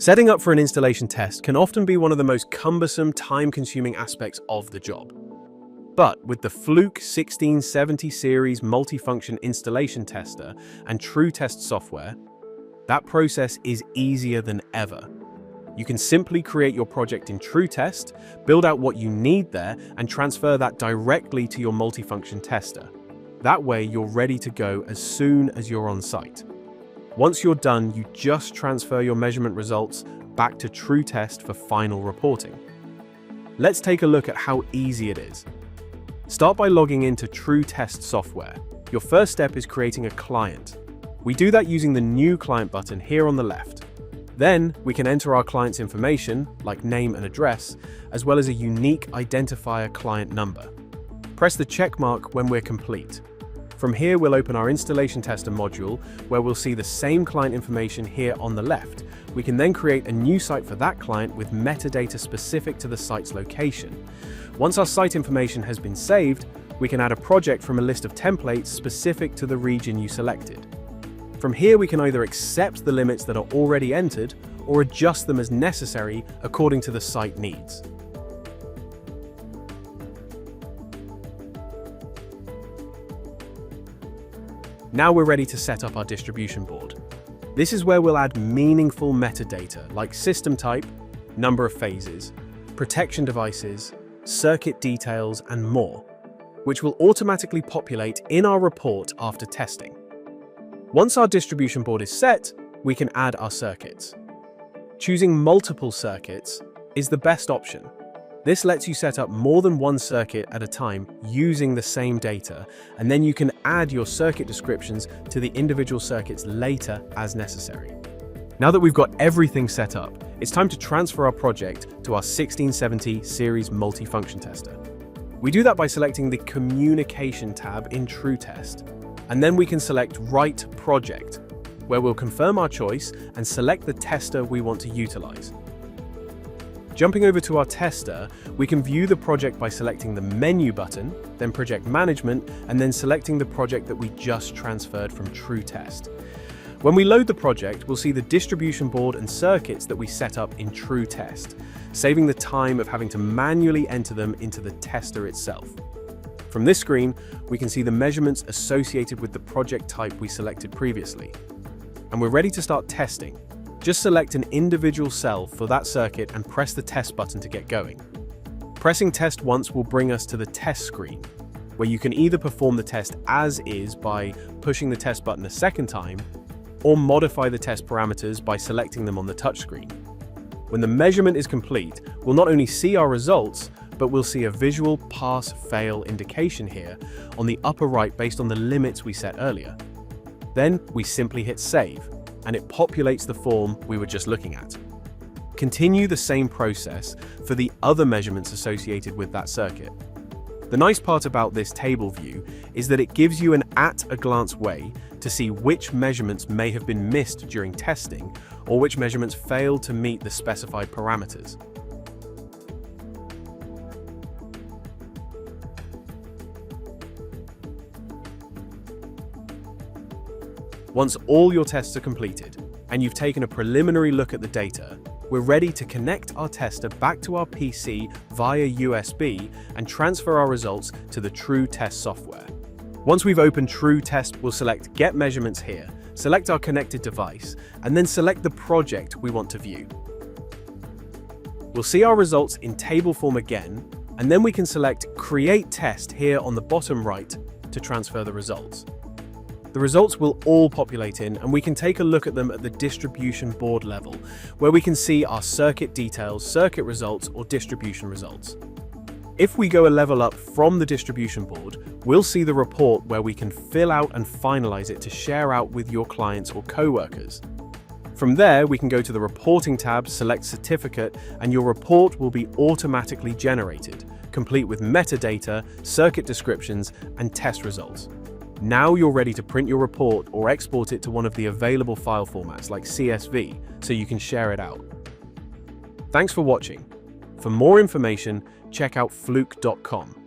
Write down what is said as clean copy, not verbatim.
Setting up for an installation test can often be one of the most cumbersome, time-consuming aspects of the job. But with the Fluke 1670 series multifunction installation tester and TrueTest software, that process is easier than ever. You can simply create your project in TrueTest, build out what you need there, and transfer that directly to your multifunction tester. That way, you're ready to go as soon as you're on site. Once you're done, you just transfer your measurement results back to TrueTest for final reporting. Let's take a look at how easy it is. Start by logging into TrueTest software. Your first step is creating a client. We do that using the New Client button here on the left. Then, we can enter our client's information, like name and address, as well as a unique identifier client number. Press the check mark when we're complete. From here, we'll open our installation tester module, where we'll see the same client information here on the left. We can then create a new site for that client with metadata specific to the site's location. Once our site information has been saved, we can add a project from a list of templates specific to the region you selected. From here, we can either accept the limits that are already entered or adjust them as necessary according to the site needs. Now we're ready to set up our distribution board. This is where we'll add meaningful metadata like system type, number of phases, protection devices, circuit details, and more, which will automatically populate in our report after testing. Once our distribution board is set, we can add our circuits. Choosing multiple circuits is the best option. This lets you set up more than one circuit at a time using the same data, and then you can add your circuit descriptions to the individual circuits later as necessary. Now that we've got everything set up, it's time to transfer our project to our 1670 series multifunction tester. We do that by selecting the Communication tab in TrueTest. And then we can select Write Project, where we'll confirm our choice and select the tester we want to utilize. Jumping over to our tester, we can view the project by selecting the Menu button, then Project Management, and then selecting the project that we just transferred from TrueTest. When we load the project, we'll see the distribution board and circuits that we set up in TrueTest, saving the time of having to manually enter them into the tester itself. From this screen, we can see the measurements associated with the project type we selected previously. And we're ready to start testing. Just select an individual cell for that circuit and press the test button to get going. Pressing test once will bring us to the test screen, where you can either perform the test as is by pushing the test button a second time, or modify the test parameters by selecting them on the touchscreen. When the measurement is complete, we'll not only see our results, but we'll see a visual pass-fail indication here on the upper right based on the limits we set earlier. Then we simply hit save, and it populates the form we were just looking at. Continue the same process for the other measurements associated with that circuit. The nice part about this table view is that it gives you an at-a-glance way to see which measurements may have been missed during testing or which measurements failed to meet the specified parameters. Once all your tests are completed, and you've taken a preliminary look at the data, we're ready to connect our tester back to our PC via USB and transfer our results to the TrueTest software. Once we've opened TrueTest, we'll select Get Measurements here, select our connected device, and then select the project we want to view. We'll see our results in table form again, and then we can select Create Test here on the bottom right to transfer the results. The results will all populate in, and we can take a look at them at the distribution board level, where we can see our circuit details, circuit results, or distribution results. If we go a level up from the distribution board, we'll see the report where we can fill out and finalize it to share out with your clients or co-workers. From there, we can go to the Reporting tab, select Certificate, and your report will be automatically generated, complete with metadata, circuit descriptions, and test results. Now you're ready to print your report or export it to one of the available file formats like CSV so you can share it out. Thanks for watching. For more information, check out fluke.com.